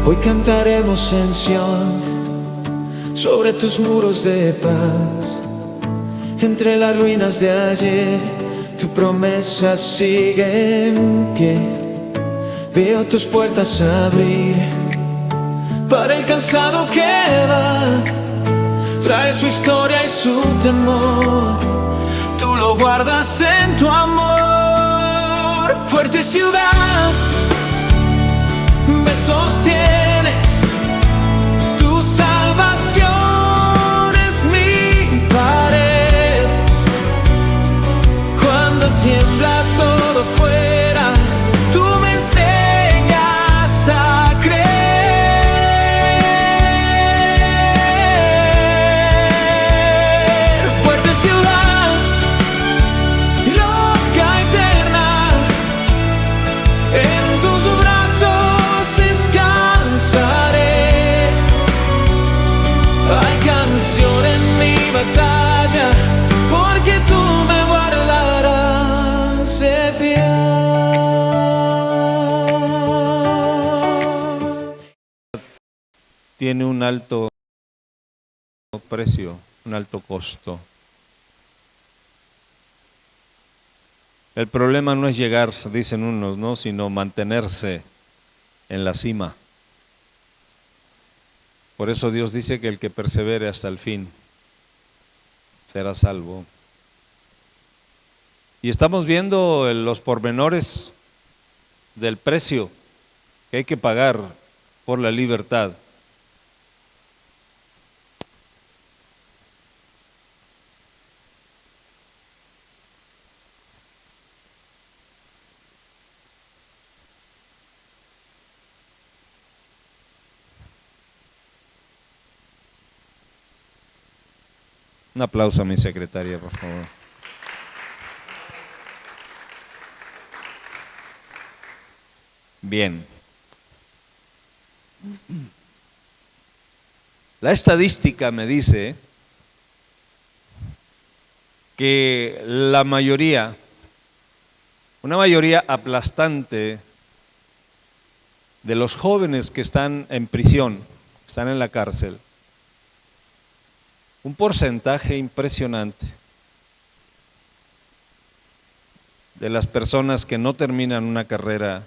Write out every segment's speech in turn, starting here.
Hoy cantaremos en Sión, sobre tus muros de paz. Entre las ruinas de ayer, tu promesa sigue en pie. Veo tus puertas abrir para el cansado que va. Trae su historia y su temor, tú lo guardas en tu amor. Fuerte ciudad, me sostienes, tu salvación es mi pared. Cuando tiembla todo fuera, tú me enseñas a creer. Fuerte ciudad, loca eterna, en tus brazos descansaré. Hay canción en mi batalla, porque tú me guardarás de pie. Tiene un alto precio, un alto costo. El problema no es llegar, dicen unos, ¿no?, sino mantenerse en la cima. Por eso Dios dice que el que persevere hasta el fin será salvo. Y estamos viendo los pormenores del precio que hay que pagar por la libertad. Un aplauso a mi secretaria, por favor. Bien. La estadística me dice que la mayoría, una mayoría aplastante de los jóvenes que están en prisión, están en la cárcel, un porcentaje impresionante de las personas que no terminan una carrera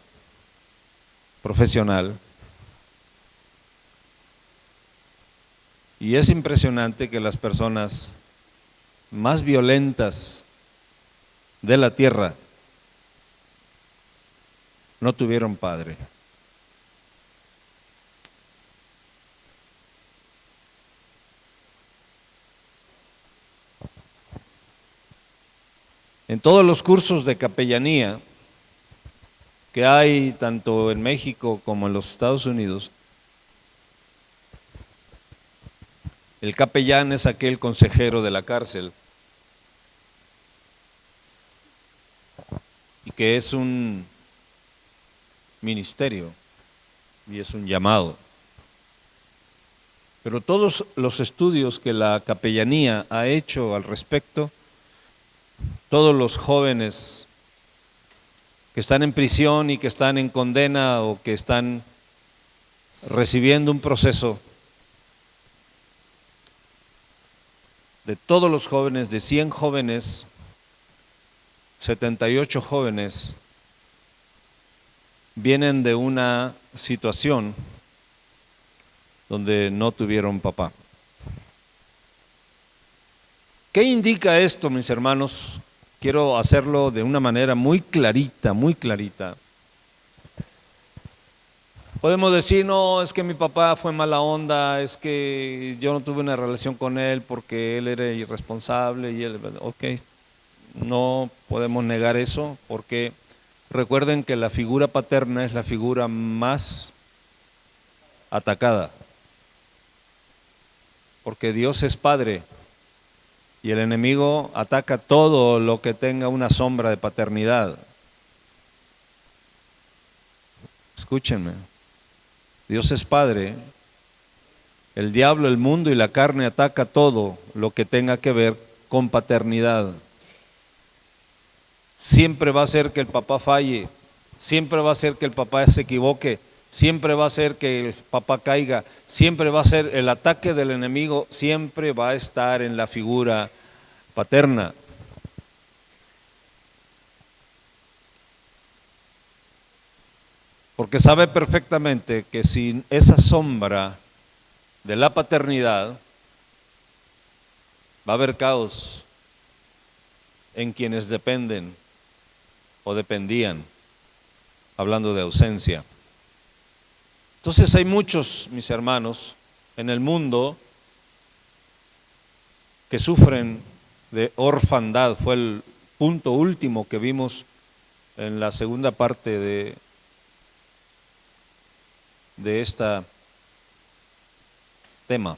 profesional, y es impresionante que las personas más violentas de la tierra no tuvieron padre. En todos los cursos de capellanía que hay tanto en México como en los Estados Unidos, el capellán es aquel consejero de la cárcel y que es un ministerio y es un llamado. Pero todos los estudios que la capellanía ha hecho al respecto, todos los jóvenes que están en prisión y que están en condena o que están recibiendo un proceso, de todos los jóvenes, de 100 jóvenes, 78 jóvenes vienen de una situación donde no tuvieron papá. ¿Qué indica esto, mis hermanos? Quiero hacerlo de una manera muy clarita, muy clarita. Podemos decir, no, es que mi papá fue mala onda, es que yo no tuve una relación con él porque él era irresponsable y él, ok, no podemos negar eso, porque recuerden que la figura paterna es la figura más atacada, porque Dios es Padre y el enemigo ataca todo lo que tenga una sombra de paternidad. Escúchenme, Dios es Padre, el diablo, el mundo y la carne ataca todo lo que tenga que ver con paternidad. Siempre va a ser que el papá falle, siempre va a ser que el papá se equivoque, siempre va a ser que el papá caiga, siempre va a ser el ataque del enemigo, siempre va a estar en la figura paterna. Porque sabe perfectamente que sin esa sombra de la paternidad va a haber caos en quienes dependen o dependían, hablando de ausencia. Entonces hay muchos, mis hermanos, en el mundo que sufren de orfandad. Fue el punto último que vimos en la segunda parte de este tema.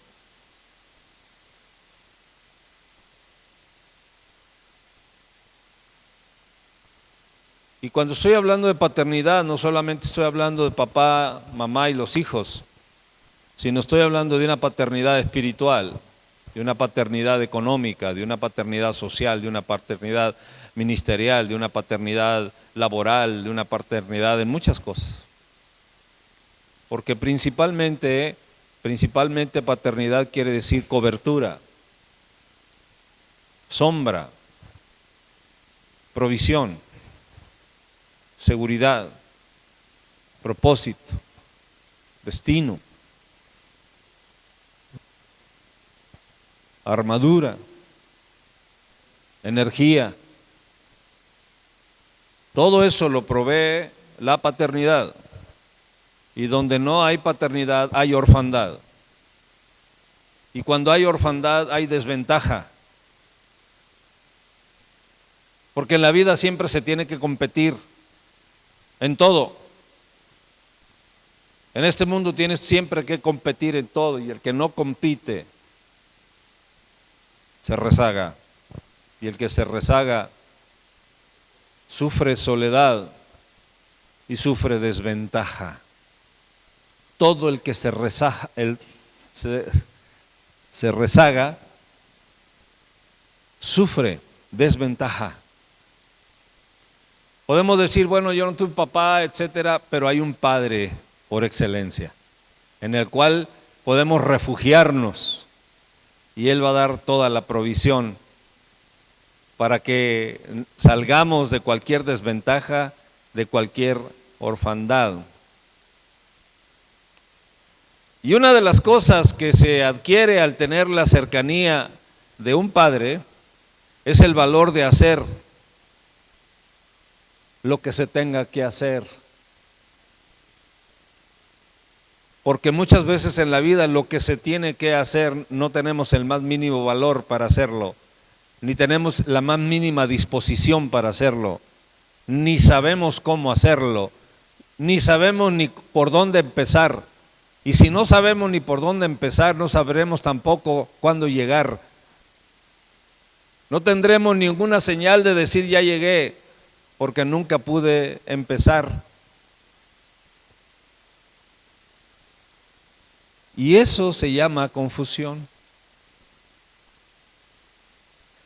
Y cuando estoy hablando de paternidad, no solamente estoy hablando de papá, mamá y los hijos, sino estoy hablando de una paternidad espiritual, de una paternidad económica, de una paternidad social, de una paternidad ministerial, de una paternidad laboral, de una paternidad en muchas cosas. Porque principalmente paternidad quiere decir cobertura, sombra, provisión, seguridad, propósito, destino, armadura, energía. Todo eso lo provee la paternidad. Y donde no hay paternidad hay orfandad. Y cuando hay orfandad hay desventaja. Porque en la vida siempre se tiene que competir. En todo. En este mundo tienes siempre que competir en todo, y el que no compite se rezaga. Y el que se rezaga sufre soledad y sufre desventaja. Todo el que se rezaga sufre desventaja. Podemos decir, bueno, yo no tuve papá, etcétera, pero hay un padre por excelencia, en el cual podemos refugiarnos y Él va a dar toda la provisión para que salgamos de cualquier desventaja, de cualquier orfandad. Y una de las cosas que se adquiere al tener la cercanía de un padre es el valor de hacer lo que se tenga que hacer. Porque muchas veces en la vida lo que se tiene que hacer no tenemos el más mínimo valor para hacerlo, ni tenemos la más mínima disposición para hacerlo, ni sabemos cómo hacerlo, ni sabemos ni por dónde empezar. Y si no sabemos ni por dónde empezar, no sabremos tampoco cuándo llegar. No tendremos ninguna señal de decir ya llegué, porque nunca pude empezar. Y eso se llama confusión.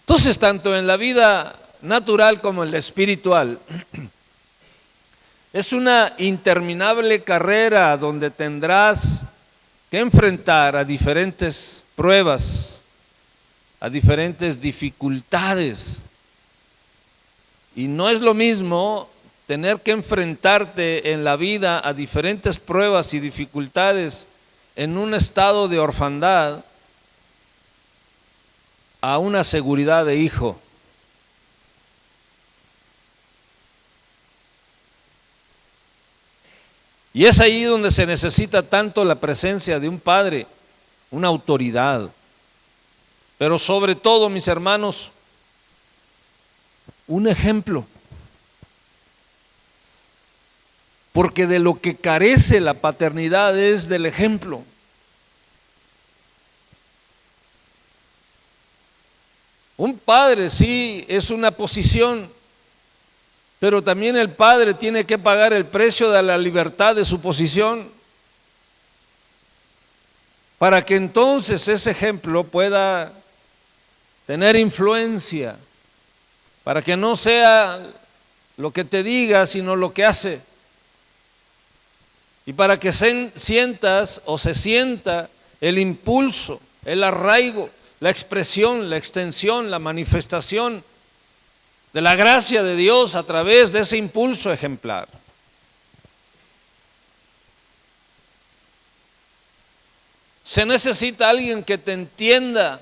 Entonces, tanto en la vida natural como en la espiritual, es una interminable carrera donde tendrás que enfrentar a diferentes pruebas, a diferentes dificultades. Y no es lo mismo tener que enfrentarte en la vida a diferentes pruebas y dificultades en un estado de orfandad a una seguridad de hijo. Y es ahí donde se necesita tanto la presencia de un padre, una autoridad. Pero sobre todo, mis hermanos, un ejemplo. Porque de lo que carece la paternidad es del ejemplo. Un padre sí es una posición, pero también el padre tiene que pagar el precio de la libertad de su posición, para que entonces ese ejemplo pueda tener influencia, para que no sea lo que te diga, sino lo que hace. Y para que sientas o se sienta el impulso, el arraigo, la expresión, la extensión, la manifestación de la gracia de Dios a través de ese impulso ejemplar. Se necesita alguien que te entienda,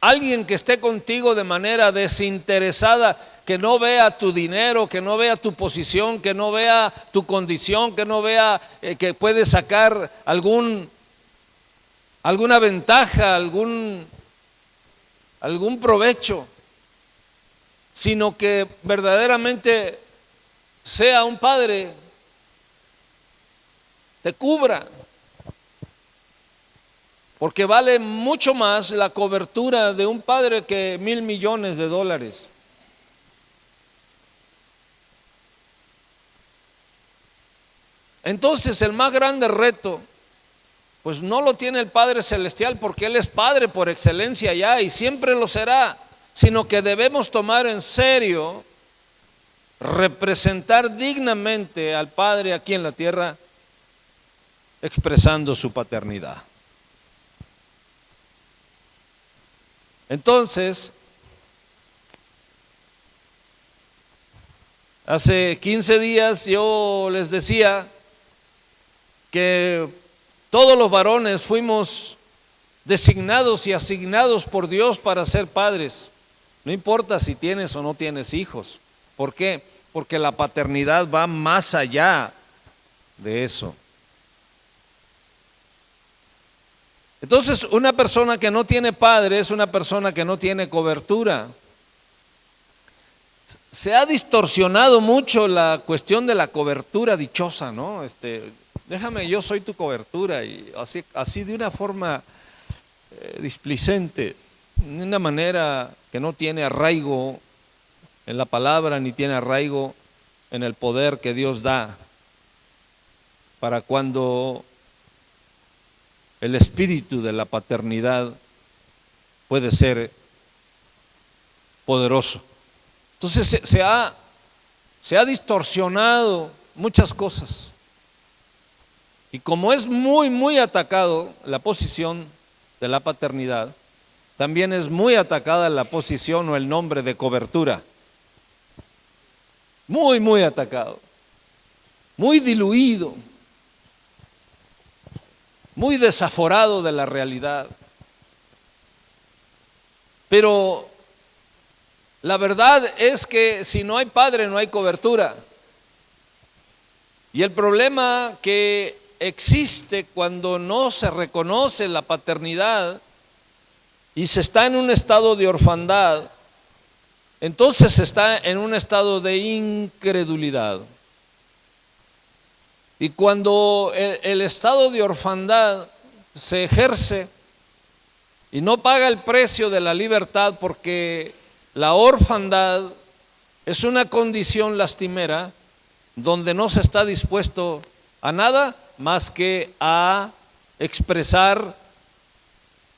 alguien que esté contigo de manera desinteresada, que no vea tu dinero, que no vea tu posición, que no vea tu condición, que no vea que puedes sacar alguna ventaja, algún provecho, sino que verdaderamente sea un padre, te cubra. Porque vale mucho más la cobertura de un padre que $1,000 millones. Entonces el más grande reto, pues no lo tiene el Padre Celestial, porque Él es Padre por excelencia ya y siempre lo será, sino que debemos tomar en serio, representar dignamente al Padre aquí en la tierra, expresando su paternidad. Entonces, hace 15 días yo les decía que todos los varones fuimos designados y asignados por Dios para ser padres. No importa si tienes o no tienes hijos. ¿Por qué? Porque la paternidad va más allá de eso. Entonces, una persona que no tiene padre es una persona que no tiene cobertura. Se ha distorsionado mucho la cuestión de la cobertura dichosa, ¿no? Déjame, yo soy tu cobertura, y así de una forma displicente, de una manera que no tiene arraigo en la palabra, ni tiene arraigo en el poder que Dios da para cuando el espíritu de la paternidad puede ser poderoso. Entonces se ha distorsionado muchas cosas. Y como es muy atacado la posición de la paternidad, también es muy atacada la posición o el nombre de cobertura. Muy atacado. Muy diluido. Muy desaforado de la realidad. Pero la verdad es que si no hay padre no hay cobertura. Y el problema que existe cuando no se reconoce la paternidad y se está en un estado de orfandad, entonces se está en un estado de incredulidad. Y cuando el estado de orfandad se ejerce y no paga el precio de la libertad, porque la orfandad es una condición lastimera donde no se está dispuesto a nada más que a expresar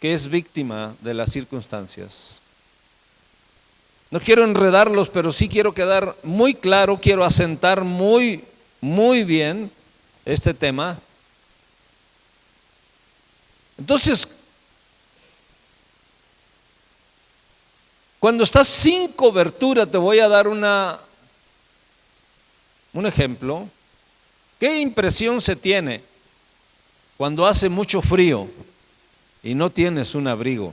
que es víctima de las circunstancias. No quiero enredarlos, pero sí quiero quedar muy claro, quiero asentar muy bien este tema. Entonces, cuando estás sin cobertura, te voy a dar un ejemplo. ¿Qué impresión se tiene cuando hace mucho frío y no tienes un abrigo?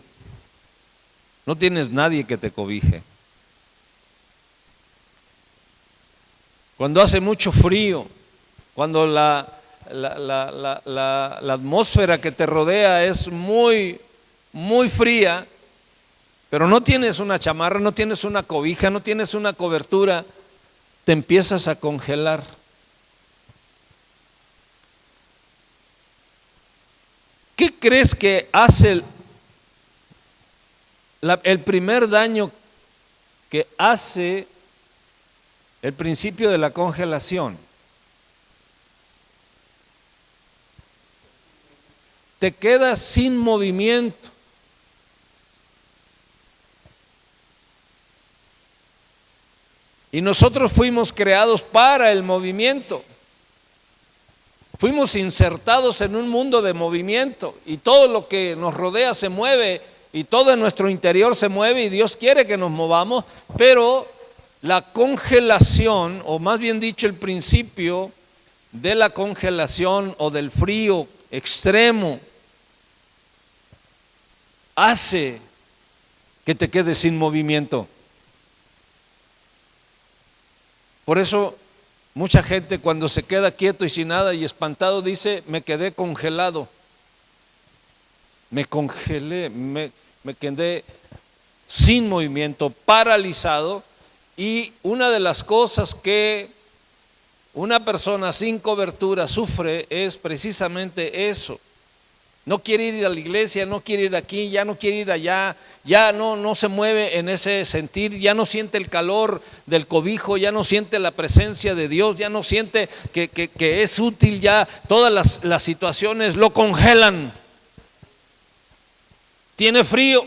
No tienes nadie que te cobije. Cuando hace mucho frío, cuando la atmósfera que te rodea es muy fría, pero no tienes una chamarra, no tienes una cobija, no tienes una cobertura, te empiezas a congelar. ¿Qué crees que hace el primer daño que hace el principio de la congelación? Te quedas sin movimiento. Y nosotros fuimos creados para el movimiento. Fuimos insertados en un mundo de movimiento y todo lo que nos rodea se mueve y todo en nuestro interior se mueve y Dios quiere que nos movamos, pero la congelación, o más bien dicho el principio de la congelación o del frío extremo, hace que te quedes sin movimiento. Por eso mucha gente cuando se queda quieto y sin nada y espantado dice, me quedé congelado, me congelé, me quedé sin movimiento, paralizado. Y una de las cosas que una persona sin cobertura sufre es precisamente eso. No quiere ir a la iglesia, no quiere ir aquí, ya no quiere ir allá, ya no se mueve en ese sentir, ya no siente el calor del cobijo, ya no siente la presencia de Dios, ya no siente que es útil, ya todas las situaciones lo congelan. Tiene frío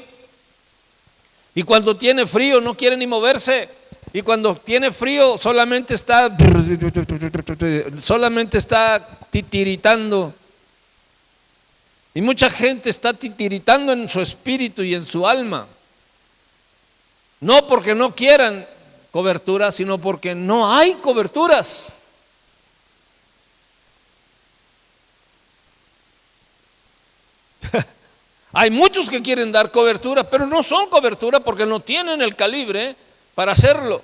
y cuando tiene frío no quiere ni moverse, y cuando tiene frío solamente está titiritando. Y mucha gente está titiritando en su espíritu y en su alma, no porque no quieran cobertura, sino porque no hay coberturas. Hay muchos que quieren dar cobertura, pero no son cobertura porque no tienen el calibre para hacerlo.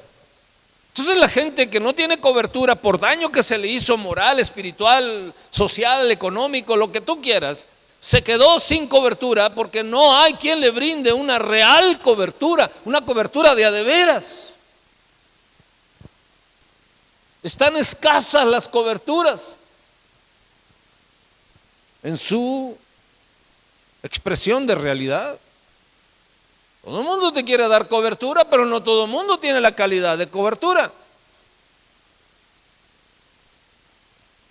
Entonces la gente que no tiene cobertura por daño que se le hizo moral, espiritual, social, económico, lo que tú quieras, se quedó sin cobertura porque no hay quien le brinde una real cobertura, una cobertura de a de veras. Están escasas las coberturas en su expresión de realidad. Todo el mundo te quiere dar cobertura, pero no todo el mundo tiene la calidad de cobertura.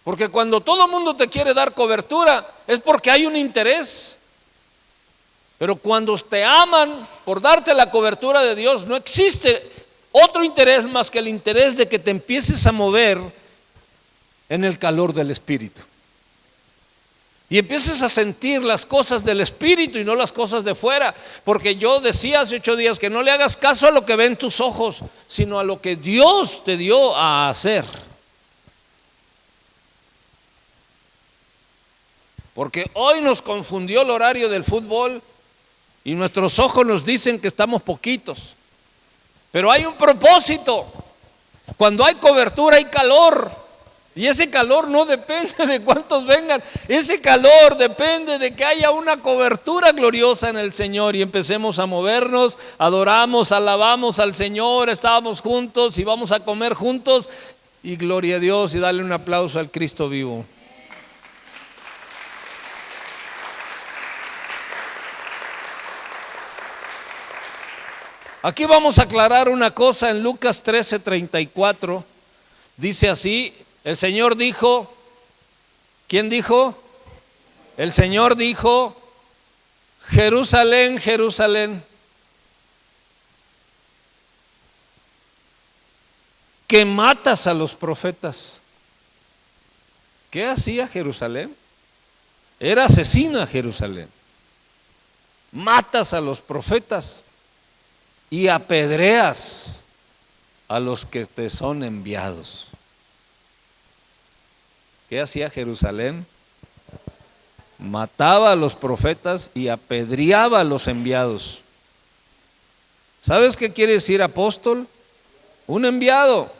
Porque cuando todo el mundo te quiere dar cobertura es porque hay un interés. Pero cuando te aman por darte la cobertura de Dios, no existe otro interés más que el interés de que te empieces a mover en el calor del Espíritu. Y empieces a sentir las cosas del Espíritu y no las cosas de fuera. Porque yo decía hace 8 días que no le hagas caso a lo que ven tus ojos, sino a lo que Dios te dio a hacer. Porque hoy nos confundió el horario del fútbol y nuestros ojos nos dicen que estamos poquitos. Pero hay un propósito. Cuando hay cobertura hay calor. Y ese calor no depende de cuántos vengan. Ese calor depende de que haya una cobertura gloriosa en el Señor. Y empecemos a movernos, adoramos, alabamos al Señor, estábamos juntos y vamos a comer juntos. Y gloria a Dios y darle un aplauso al Cristo vivo. Aquí vamos a aclarar una cosa en Lucas 13:34. Dice así, el Señor dijo, ¿quién dijo? El Señor dijo, Jerusalén, Jerusalén, que matas a los profetas. ¿Qué hacía Jerusalén? Era asesina Jerusalén. Matas a los profetas y apedreas a los que te son enviados. ¿Qué hacía Jerusalén? Mataba a los profetas y apedreaba a los enviados. ¿Sabes qué quiere decir apóstol? Un enviado.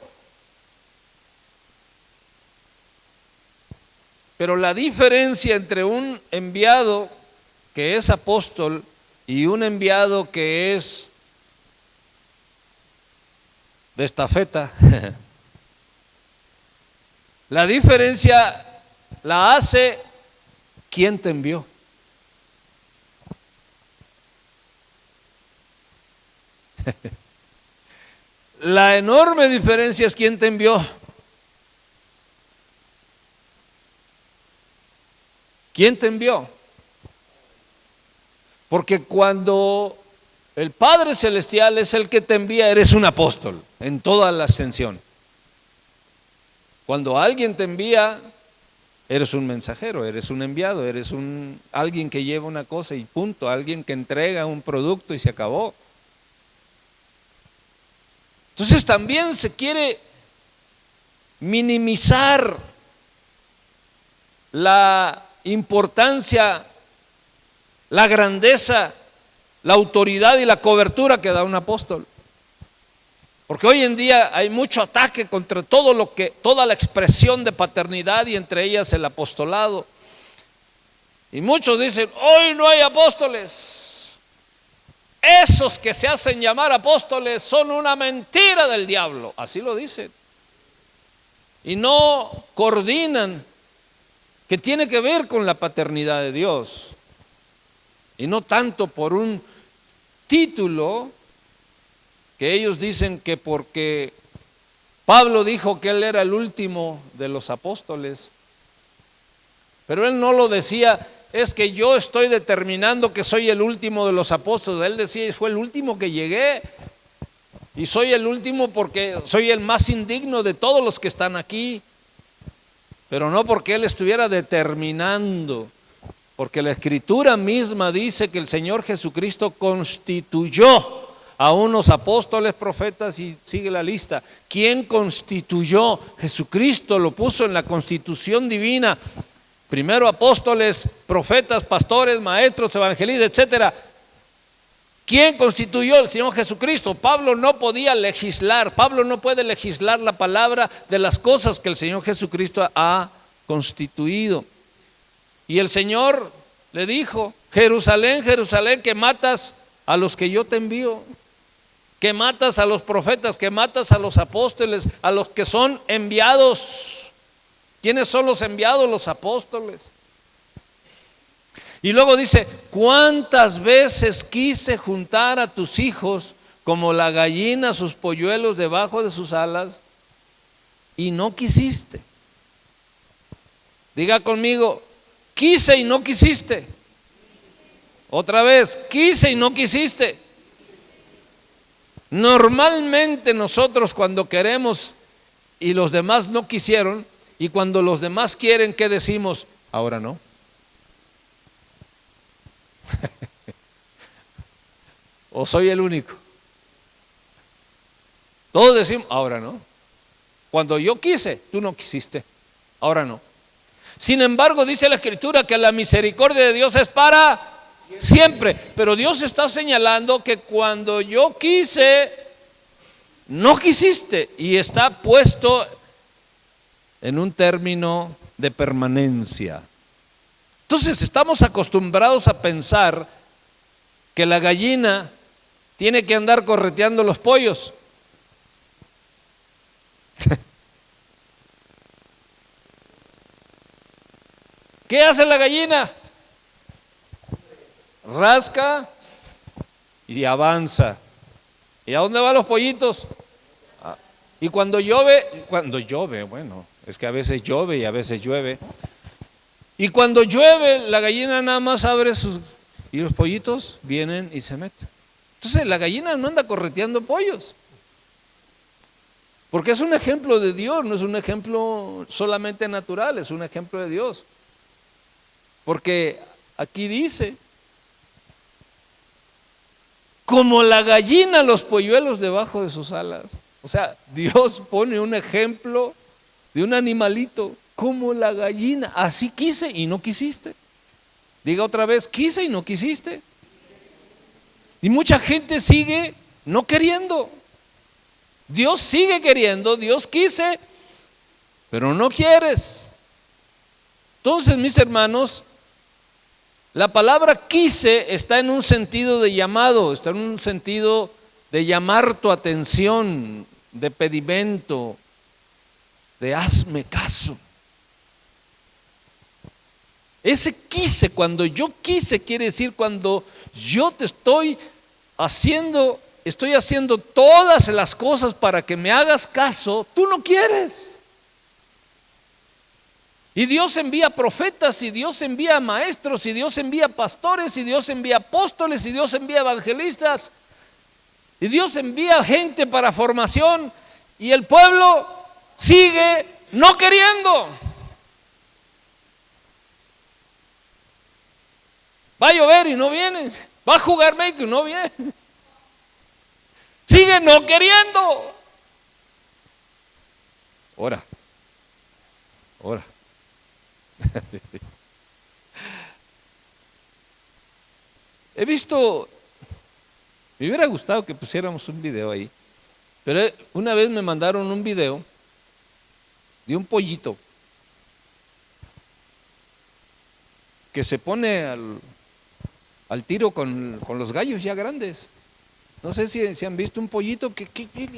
Pero la diferencia entre un enviado que es apóstol y un enviado que es de estafeta, la diferencia la hace quien te envió. La enorme diferencia es quién te envió. ¿Quién te envió? Porque cuando el Padre Celestial es el que te envía, eres un apóstol en toda la extensión. Cuando alguien te envía, Eres un mensajero, eres un enviado, eres alguien que lleva una cosa y punto, alguien que entrega un producto y se acabó. Entonces también se quiere minimizar la importancia, la grandeza, la autoridad y la cobertura que da un apóstol. Porque hoy en día hay mucho ataque contra toda la expresión de paternidad y entre ellas el apostolado. Y muchos dicen, hoy no hay apóstoles. Esos que se hacen llamar apóstoles son una mentira del diablo. Así lo dicen. Y no coordinan que tiene que ver con la paternidad de Dios. Y no tanto por un título que ellos dicen que porque Pablo dijo que él era el último de los apóstoles, pero él no lo decía, es que yo estoy determinando que soy el último de los apóstoles. Él decía, fue el último que llegué y soy el último porque soy el más indigno de todos los que están aquí, pero no porque él estuviera determinando, porque la Escritura misma dice que el Señor Jesucristo constituyó a unos apóstoles, profetas y sigue la lista. ¿Quién constituyó? Jesucristo lo puso en la constitución divina. Primero apóstoles, profetas, pastores, maestros, evangelistas, etcétera. ¿Quién constituyó? El Señor Jesucristo. Pablo no podía legislar. Pablo no puede legislar la palabra de las cosas que el Señor Jesucristo ha constituido. Y el Señor le dijo, Jerusalén, Jerusalén, que matas a los que yo te envío, que matas a los profetas, que matas a los apóstoles, a los que son enviados. ¿Quiénes son los enviados? Los apóstoles. Y luego dice, ¿cuántas veces quise juntar a tus hijos como la gallina sus polluelos debajo de sus alas y no quisiste? Diga conmigo, quise y no quisiste. Otra vez, quise y no quisiste. Normalmente nosotros cuando queremos y los demás no quisieron, y cuando los demás quieren, ¿qué decimos? Ahora no. ¿O soy el único? Todos decimos, ahora no. Cuando yo quise, tú no quisiste. Ahora no. Sin embargo, dice la Escritura que la misericordia de Dios es para siempre. Pero Dios está señalando que cuando yo quise, no quisiste. Y está puesto en un término de permanencia. Entonces estamos acostumbrados a pensar que la gallina tiene que andar correteando los pollos. ¿Qué hace la gallina? Rasca y avanza. ¿Y a dónde van los pollitos? Y cuando llueve, bueno, es que a veces llueve y a veces llueve. Y cuando llueve, la gallina nada más abre y los pollitos vienen y se meten. Entonces la gallina no anda correteando pollos. Porque es un ejemplo de Dios, no es un ejemplo solamente natural, es un ejemplo de Dios. Porque aquí dice, como la gallina los polluelos debajo de sus alas. O sea, Dios pone un ejemplo de un animalito, como la gallina. Así quise y no quisiste. Diga otra vez, quise y no quisiste. Y mucha gente sigue no queriendo. Dios sigue queriendo, Dios quise, pero no quieres. Entonces, mis hermanos, la palabra quise está en un sentido de llamado, está en un sentido de llamar tu atención, de pedimento, de hazme caso. Ese quise, cuando yo quise, quiere decir cuando yo te estoy haciendo todas las cosas para que me hagas caso, tú no quieres. Y Dios envía profetas, y Dios envía maestros, y Dios envía pastores, y Dios envía apóstoles, y Dios envía evangelistas, y Dios envía gente para formación, y el pueblo sigue no queriendo. Va a llover y no viene. Va a jugar México y no viene. Sigue no queriendo. Ora. He visto, me hubiera gustado que pusiéramos un video ahí, pero una vez me mandaron un video de un pollito que se pone al tiro con los gallos ya grandes. No sé si han visto un pollito que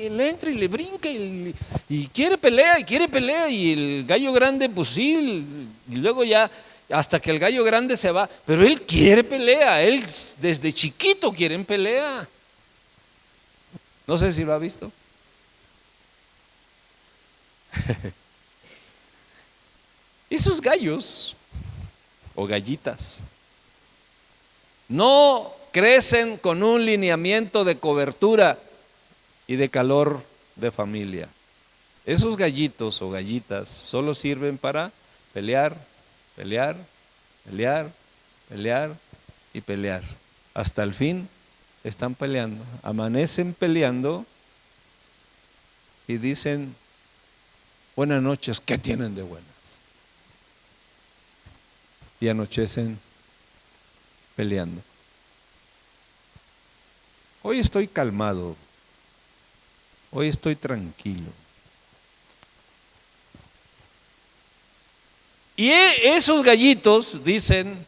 le entra y le brinca y quiere pelea y el gallo grande pues sí, y luego ya hasta que el gallo grande se va, pero él quiere pelea, él desde chiquito quiere pelea. No sé si lo ha visto. Esos gallos o gallitas no crecen con un lineamiento de cobertura y de calor de familia. Esos gallitos o gallitas solo sirven para pelear y pelear. Hasta el fin están peleando, amanecen peleando y dicen buenas noches, ¿qué tienen de buenas? Y anochecen peleando. Hoy estoy calmado, hoy estoy tranquilo. Y esos gallitos dicen,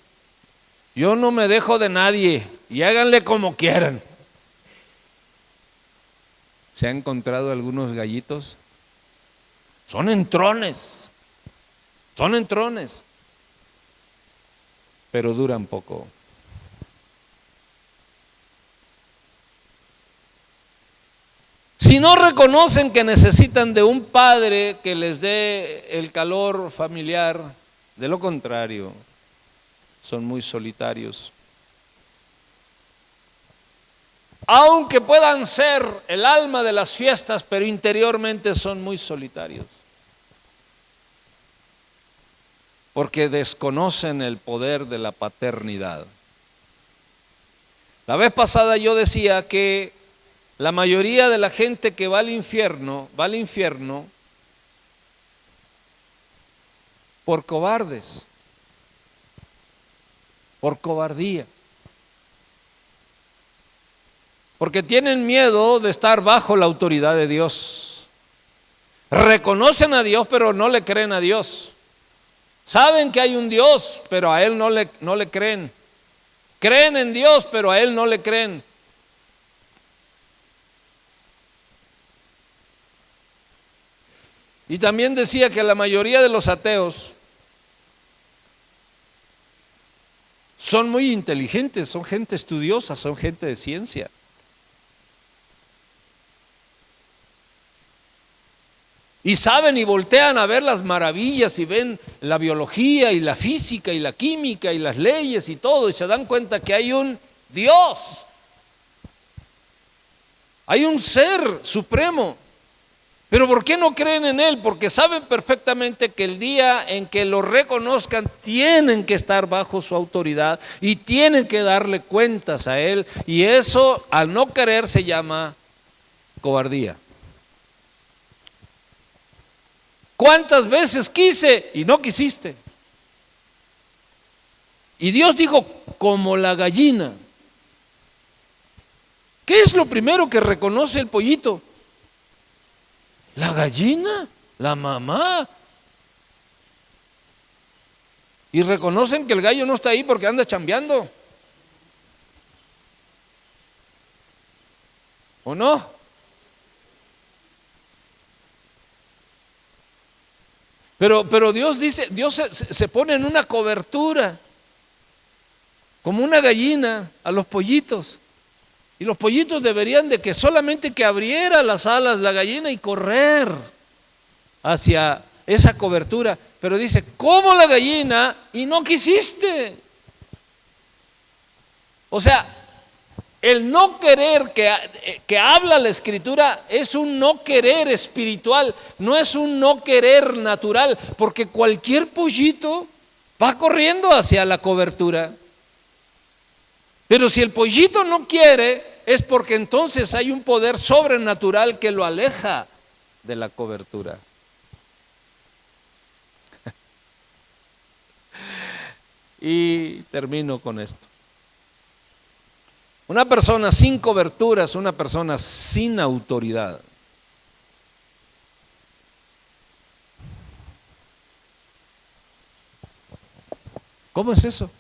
yo no me dejo de nadie y háganle como quieran. ¿Se han encontrado algunos gallitos? Son entrones, pero duran poco. Si no reconocen que necesitan de un padre que les dé el calor familiar, de lo contrario, son muy solitarios. Aunque puedan ser el alma de las fiestas, pero interiormente son muy solitarios. Porque desconocen el poder de la paternidad. La vez pasada yo decía que la mayoría de la gente que va al infierno por cobardes, por cobardía, porque tienen miedo de estar bajo la autoridad de Dios. Reconocen a Dios, pero no le creen a Dios. Saben que hay un Dios, pero a Él no le creen. Creen en Dios, pero a Él no le creen. Y también decía que la mayoría de los ateos son muy inteligentes, son gente estudiosa, son gente de ciencia. Y saben y voltean a ver las maravillas y ven la biología y la física y la química y las leyes y todo, y se dan cuenta que hay un Dios, hay un ser supremo. Pero ¿por qué no creen en Él? Porque saben perfectamente que el día en que lo reconozcan tienen que estar bajo su autoridad y tienen que darle cuentas a Él, y eso al no querer se llama cobardía. ¿Cuántas veces quise y no quisiste? Y Dios dijo, como la gallina. ¿Qué es lo primero que reconoce el pollito? La gallina, la mamá. Y reconocen que el gallo no está ahí porque anda chambeando. ¿O no? Pero Dios dice, Dios se pone en una cobertura, como una gallina, a los pollitos. Y los pollitos deberían de que solamente que abriera las alas la gallina y correr hacia esa cobertura. Pero dice, como la gallina y no quisiste. O sea, el no querer que habla la Escritura es un no querer espiritual, no es un no querer natural, porque cualquier pollito va corriendo hacia la cobertura. Pero si el pollito no quiere, es porque entonces hay un poder sobrenatural que lo aleja de la cobertura. Y termino con esto. Una persona sin cobertura es una persona sin autoridad. ¿Cómo es eso?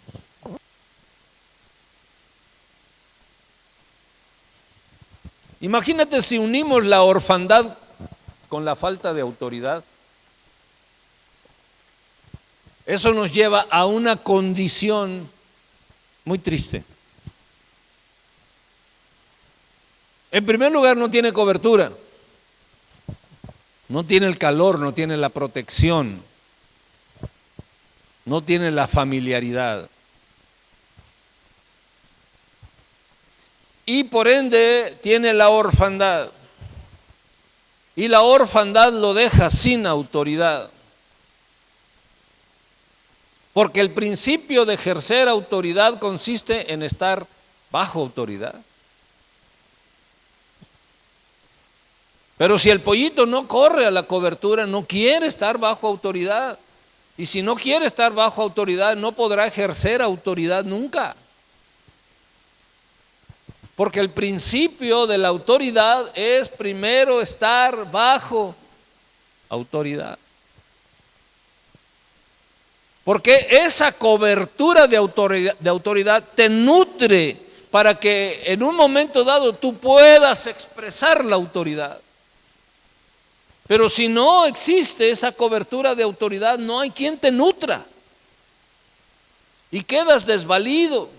Imagínate si unimos la orfandad con la falta de autoridad. Eso nos lleva a una condición muy triste. En primer lugar, no tiene cobertura, no tiene el calor, no tiene la protección, no tiene la familiaridad. Y por ende tiene la orfandad. Y la orfandad lo deja sin autoridad. Porque el principio de ejercer autoridad consiste en estar bajo autoridad. Pero si el pollito no corre a la cobertura, no quiere estar bajo autoridad. Y si no quiere estar bajo autoridad, no podrá ejercer autoridad nunca. Porque el principio de la autoridad es primero estar bajo autoridad. Porque esa cobertura de autoridad te nutre para que en un momento dado tú puedas expresar la autoridad. Pero si no existe esa cobertura de autoridad, no hay quien te nutra. Y quedas desvalido,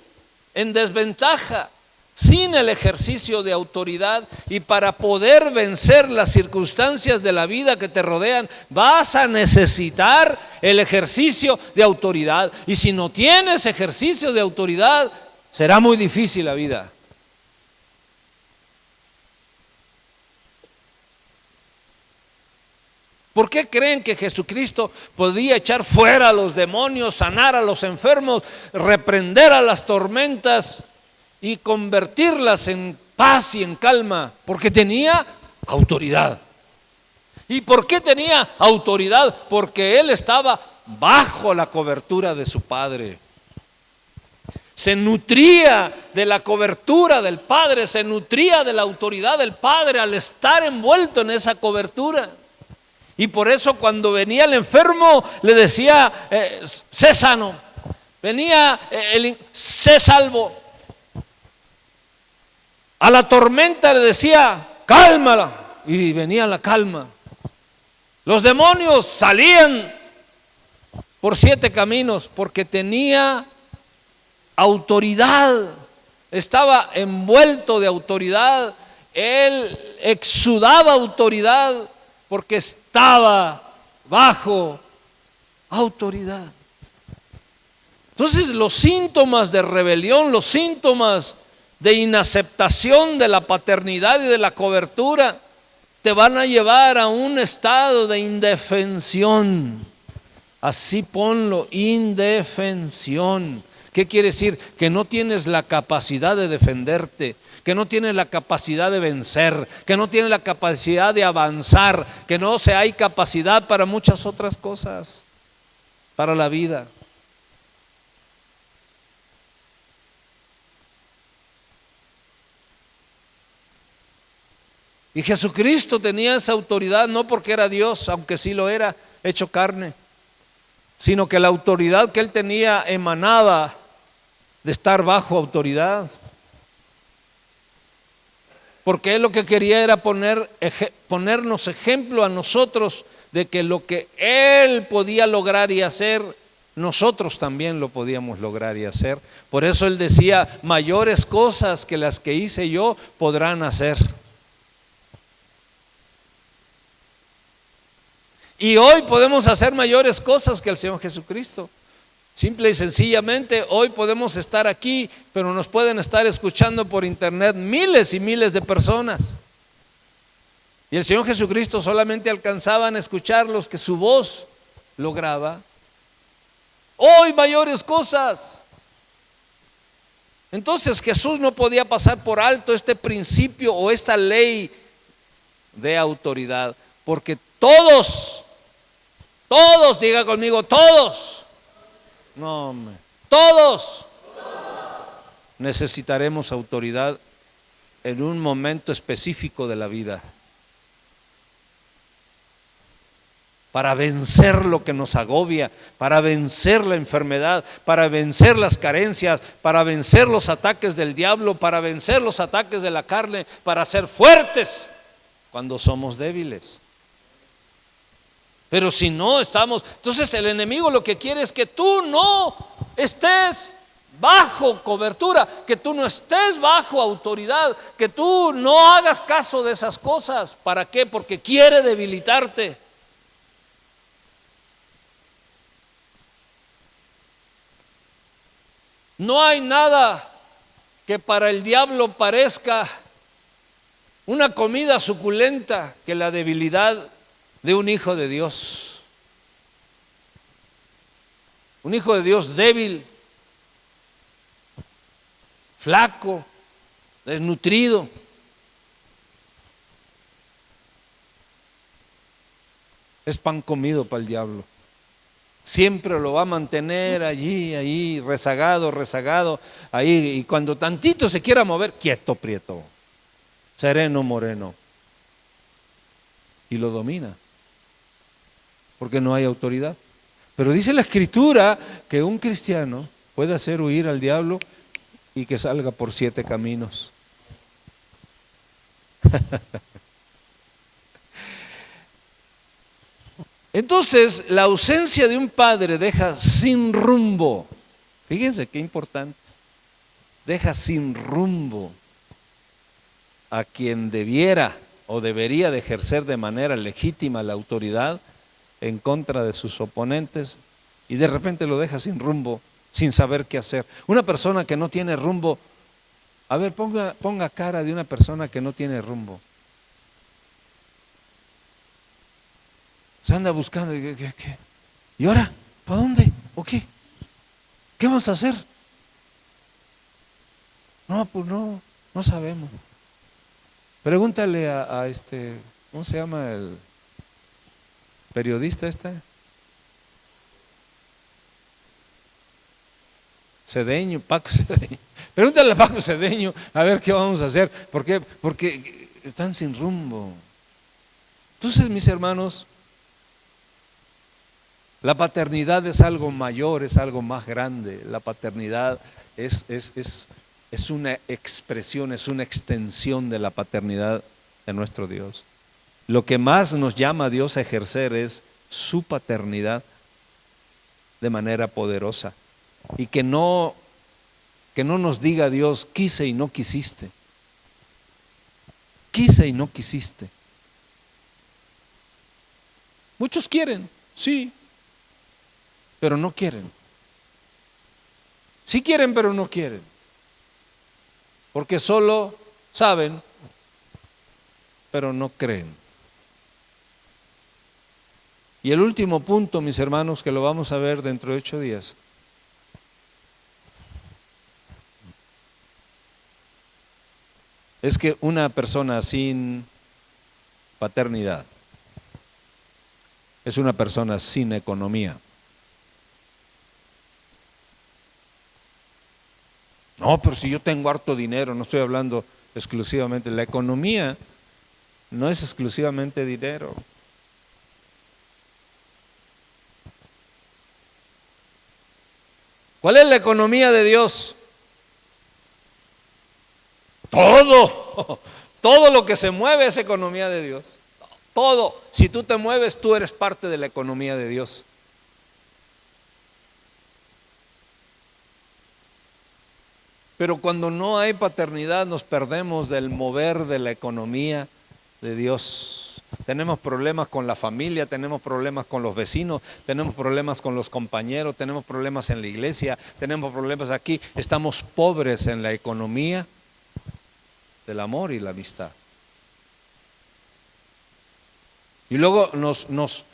en desventaja, sin el ejercicio de autoridad. Y para poder vencer las circunstancias de la vida que te rodean, vas a necesitar el ejercicio de autoridad. Y si no tienes ejercicio de autoridad, será muy difícil la vida. ¿Por qué creen que Jesucristo podía echar fuera a los demonios, sanar a los enfermos, reprender a las tormentas y convertirlas en paz y en calma? Porque tenía autoridad. ¿Y por qué tenía autoridad? Porque Él estaba bajo la cobertura de su Padre. Se nutría de la cobertura del Padre, se nutría de la autoridad del Padre al estar envuelto en esa cobertura. Y por eso cuando venía el enfermo le decía, sé sano. Venía sé salvo. A la tormenta le decía, cálmala. Y venía la calma. Los demonios salían por 7 caminos porque tenía autoridad. Estaba envuelto de autoridad. Él exudaba autoridad porque estaba bajo autoridad. Entonces los síntomas de rebelión, los síntomas de inaceptación de la paternidad y de la cobertura te van a llevar a un estado de indefensión. Así ponlo, indefensión. ¿Qué quiere decir? Que no tienes la capacidad de defenderte, que no tienes la capacidad de vencer, que no tienes la capacidad de avanzar, que no hay capacidad para muchas otras cosas, para la vida. Y Jesucristo tenía esa autoridad no porque era Dios, aunque sí lo era, hecho carne, sino que la autoridad que Él tenía emanaba de estar bajo autoridad. Porque Él lo que quería era ponernos ejemplo a nosotros de que lo que Él podía lograr y hacer, nosotros también lo podíamos lograr y hacer. Por eso Él decía, mayores cosas que las que hice yo podrán hacer. Y hoy podemos hacer mayores cosas que el Señor Jesucristo. Simple y sencillamente, hoy podemos estar aquí, pero nos pueden estar escuchando por internet miles y miles de personas. Y el Señor Jesucristo solamente alcanzaban a escuchar los que su voz lograba. Hoy mayores cosas. Entonces Jesús no podía pasar por alto este principio o esta ley de autoridad, porque todos, diga conmigo, todos, no, hombre, todos necesitaremos autoridad en un momento específico de la vida para vencer lo que nos agobia, para vencer la enfermedad, para vencer las carencias, para vencer los ataques del diablo, para vencer los ataques de la carne, para ser fuertes cuando somos débiles. Pero si no estamos, entonces el enemigo lo que quiere es que tú no estés bajo cobertura, que tú no estés bajo autoridad, que tú no hagas caso de esas cosas. ¿Para qué? Porque quiere debilitarte. No hay nada que para el diablo parezca una comida suculenta que la debilidad de un hijo de Dios. Un hijo de Dios débil, flaco, desnutrido. Es pan comido para el diablo. Siempre lo va a mantener allí, rezagado, ahí, y cuando tantito se quiera mover, quieto, prieto, sereno, moreno, y lo domina, porque no hay autoridad. Pero dice la Escritura que un cristiano puede hacer huir al diablo y que salga por 7 caminos. Entonces, la ausencia de un padre deja sin rumbo. Fíjense qué importante. Deja sin rumbo a quien debiera o debería de ejercer de manera legítima la autoridad en contra de sus oponentes, y de repente lo deja sin rumbo, sin saber qué hacer. Una persona que no tiene rumbo, a ver, ponga cara de una persona que no tiene rumbo. Se anda buscando, ¿qué? ¿Y ahora? ¿Para dónde? ¿O qué? ¿Qué vamos a hacer? No, pues no sabemos. Pregúntale a este, ¿cómo se llama el periodista este? Cedeño, Paco Cedeño. Pregúntale a Paco Cedeño a ver qué vamos a hacer. ¿Por qué? Porque están sin rumbo. Entonces, mis hermanos, la paternidad es algo mayor, es algo más grande. La paternidad es una expresión, es una extensión de la paternidad de nuestro Dios. Lo que más nos llama a Dios a ejercer es su paternidad de manera poderosa. Y que no nos diga Dios, quise y no quisiste. Quise y no quisiste. Muchos quieren, sí, pero no quieren. Sí quieren, pero no quieren. Porque solo saben, pero no creen. Y el último punto, mis hermanos, que lo vamos a ver dentro de 8 días, es que una persona sin paternidad es una persona sin economía. No, pero si yo tengo harto dinero, no estoy hablando exclusivamente. La economía no es exclusivamente dinero. ¿Cuál es la economía de Dios? Todo lo que se mueve es economía de Dios. Todo. Si tú te mueves, tú eres parte de la economía de Dios. Pero cuando no hay paternidad, nos perdemos del mover de la economía de Dios. Tenemos problemas con la familia, tenemos problemas con los vecinos, tenemos problemas con los compañeros, tenemos problemas en la iglesia, tenemos problemas aquí. Estamos pobres en la economía del amor y la amistad. Y luego nos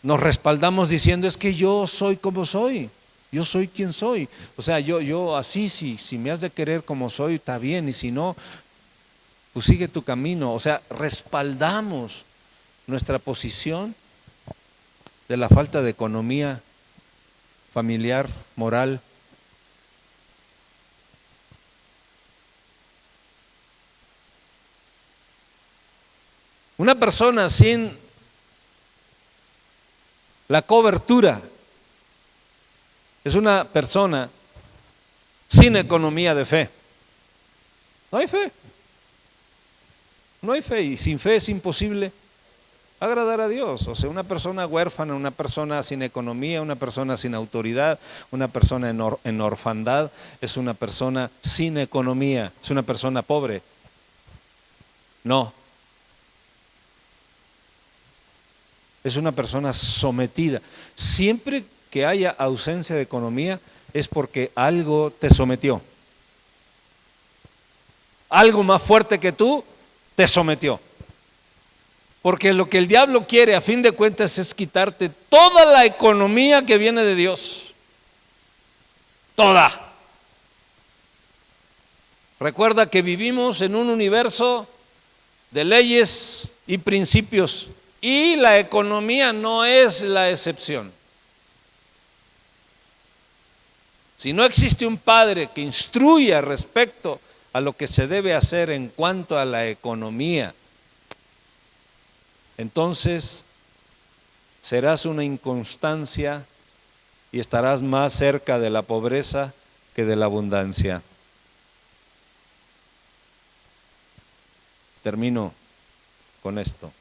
respaldamos diciendo, es que yo soy como soy. Yo soy quien soy. O sea, yo así, si me has de querer como soy, está bien. Y si no, pues sigue tu camino. O sea, respaldamos nuestra posición de la falta de economía familiar, moral. Una persona sin la cobertura es una persona sin economía de fe. No hay fe. No hay fe, y sin fe es imposible agradar a Dios. O sea, una persona huérfana, una persona sin economía, una persona sin autoridad, una persona en orfandad, es una persona sin economía, es una persona pobre. No. Es una persona sometida. Siempre que haya ausencia de economía es porque algo te sometió. Algo más fuerte que tú te sometió. Porque lo que el diablo quiere a fin de cuentas es quitarte toda la economía que viene de Dios. Toda. Recuerda que vivimos en un universo de leyes y principios y la economía no es la excepción. Si no existe un padre que instruya respecto a lo que se debe hacer en cuanto a la economía, entonces serás una inconstancia y estarás más cerca de la pobreza que de la abundancia. Termino con esto.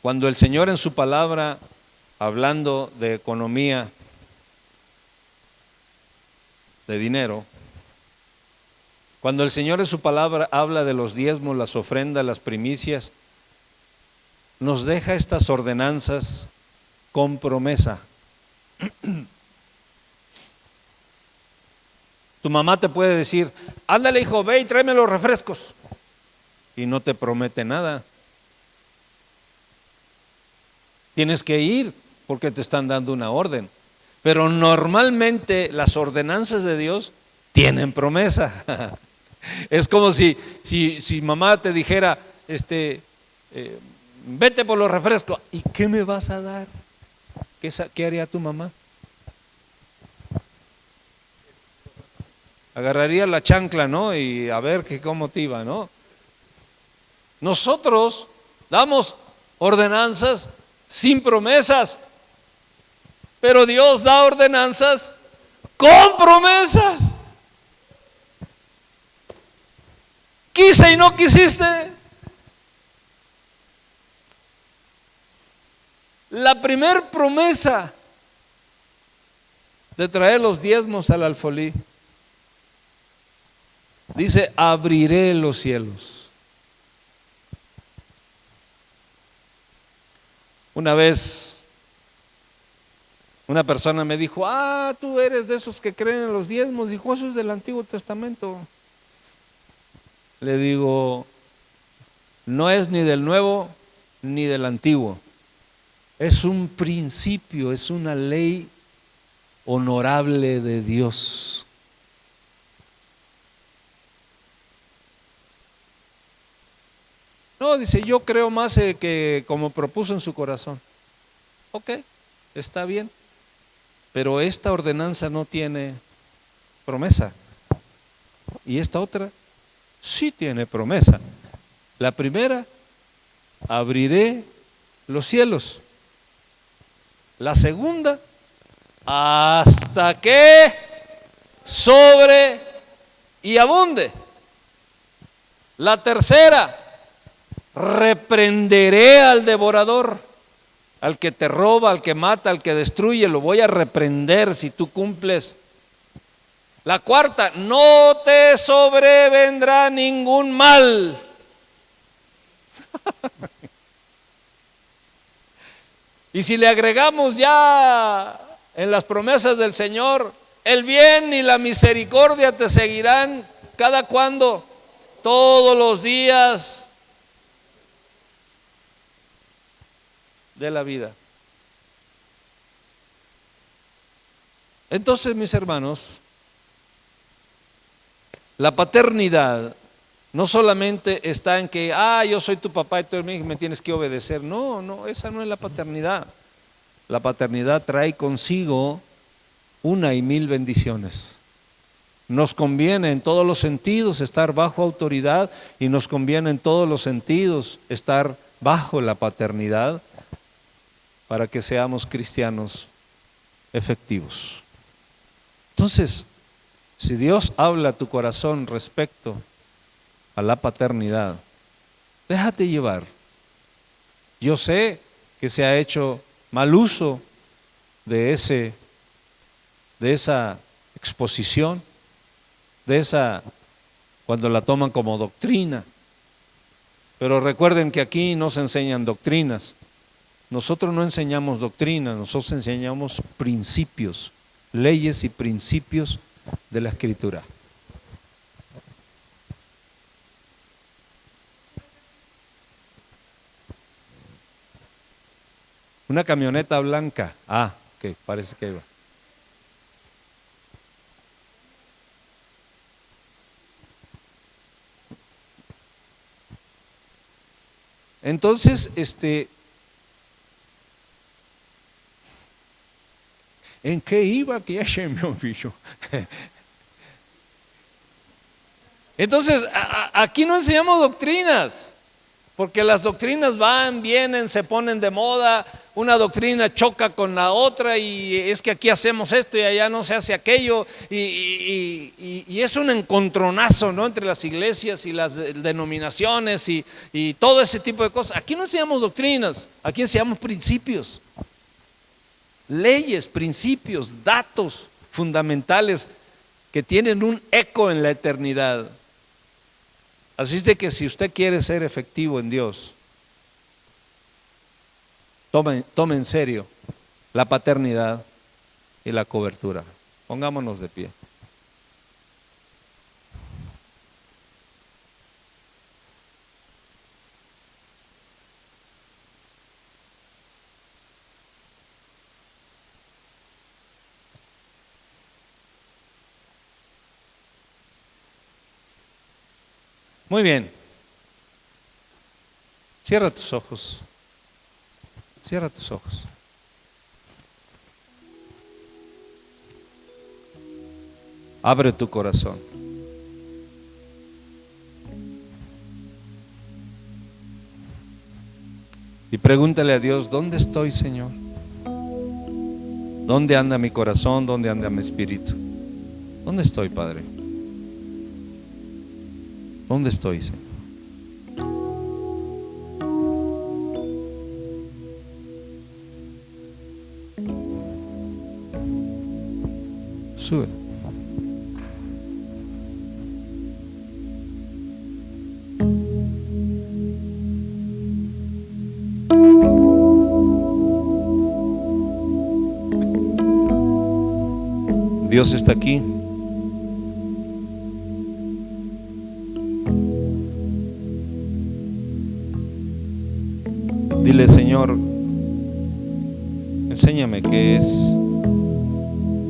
Cuando el Señor en su palabra, hablando de economía, de dinero, cuando el Señor en su palabra habla de los diezmos, las ofrendas, las primicias, nos deja estas ordenanzas con promesa. Tu mamá te puede decir, ándale hijo, ve y tráeme los refrescos, y no te promete nada. Tienes que ir porque te están dando una orden. Pero normalmente las ordenanzas de Dios tienen promesa. Es como si mamá te dijera, vete por los refrescos. ¿Y qué me vas a dar? ¿Qué haría tu mamá? Agarraría la chancla, ¿no? Y a ver cómo te iba, ¿no? Nosotros damos ordenanzas sin promesas, pero Dios da ordenanzas con promesas. Quise y no quisiste. La primer promesa de traer los diezmos al alfolí dice, abriré los cielos. Una vez una persona me dijo, tú eres de esos que creen en los diezmos. Dijo, eso es del Antiguo Testamento. Le digo, no es ni del Nuevo ni del Antiguo. Es un principio, es una ley honorable de Dios. No, dice, yo creo más que como propuso en su corazón. Ok, está bien, pero esta ordenanza no tiene promesa. Y esta otra sí tiene promesa. La primera, abriré los cielos. La segunda, hasta que sobre y abunde. La tercera, reprenderé al devorador, al que te roba, al que mata, al que destruye, lo voy a reprender si tú cumples. La cuarta, no te sobrevendrá ningún mal. Y si le agregamos ya en las promesas del Señor, el bien y la misericordia te seguirán cada cuando, todos los días de la vida. Entonces, mis hermanos, la paternidad no solamente está en que, yo soy tu papá y tú eres mi hijo y me tienes que obedecer. No, no, esa no es la paternidad. La paternidad trae consigo 1,000 bendiciones. Nos conviene en todos los sentidos estar bajo autoridad y nos conviene en todos los sentidos estar bajo la paternidad para que seamos cristianos efectivos. Entonces, si Dios habla a tu corazón respecto a la paternidad, déjate llevar. Yo sé que se ha hecho mal uso de esa exposición, cuando la toman como doctrina. Pero recuerden que aquí no se enseñan doctrinas. Nosotros no enseñamos doctrinas, nosotros enseñamos principios, leyes y principios de la Escritura. Una camioneta blanca. Ok, parece que iba. Entonces, ¿en qué iba? Que ya se me olvidó. Entonces, aquí no enseñamos doctrinas, porque las doctrinas van, vienen, se ponen de moda, una doctrina choca con la otra y es que aquí hacemos esto y allá no se hace aquello y es un encontronazo, ¿no?, entre las iglesias y las denominaciones y todo ese tipo de cosas. Aquí no enseñamos doctrinas, aquí enseñamos principios, leyes, principios, datos fundamentales que tienen un eco en la eternidad. Así es de que si usted quiere ser efectivo en Dios, tome en serio la paternidad y la cobertura. Pongámonos de pie. Muy bien. Cierra tus ojos. Cierra tus ojos. Abre tu corazón. Y pregúntale a Dios, ¿dónde estoy, Señor? ¿Dónde anda mi corazón? ¿Dónde anda mi espíritu? ¿Dónde estoy, Padre? ¿Dónde estoy, Señor? Sube. Dios está aquí. Dile, Señor, enséñame qué es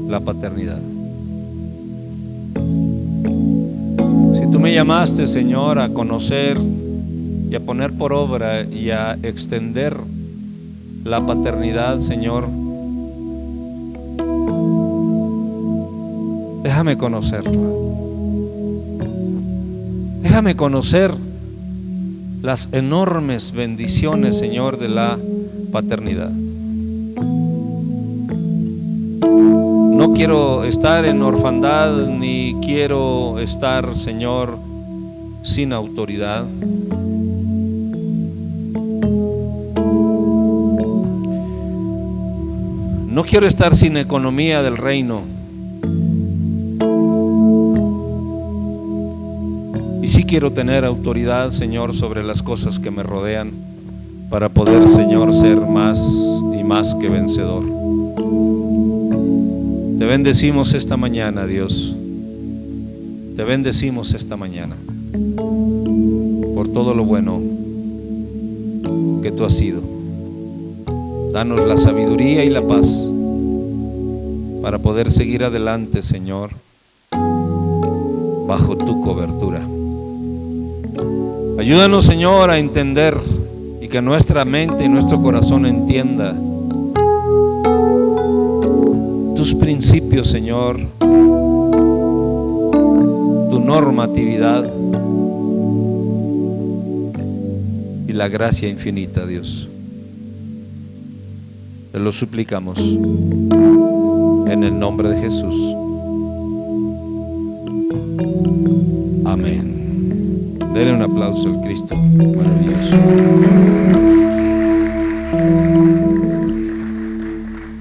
la paternidad. Si tú me llamaste, Señor, a conocer y a poner por obra y a extender la paternidad, Señor, déjame conocerla. Déjame conocer las enormes bendiciones, Señor, de la paternidad. No quiero estar en orfandad, ni quiero estar, Señor, sin autoridad. No quiero estar sin economía del reino. Y sí quiero tener autoridad, Señor, sobre las cosas que me rodean, para poder, Señor, ser más y más que vencedor. Te bendecimos esta mañana, Dios. Te bendecimos esta mañana por todo lo bueno que tú has sido. Danos la sabiduría y la paz para poder seguir adelante, Señor, bajo tu cobertura. Ayúdanos, Señor, a entender y que nuestra mente y nuestro corazón entienda tus principios, Señor, tu normatividad y la gracia infinita, Dios. Te lo suplicamos en el nombre de Jesús. Amén. Denle un aplauso al Cristo maravilloso.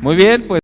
Muy bien, pues.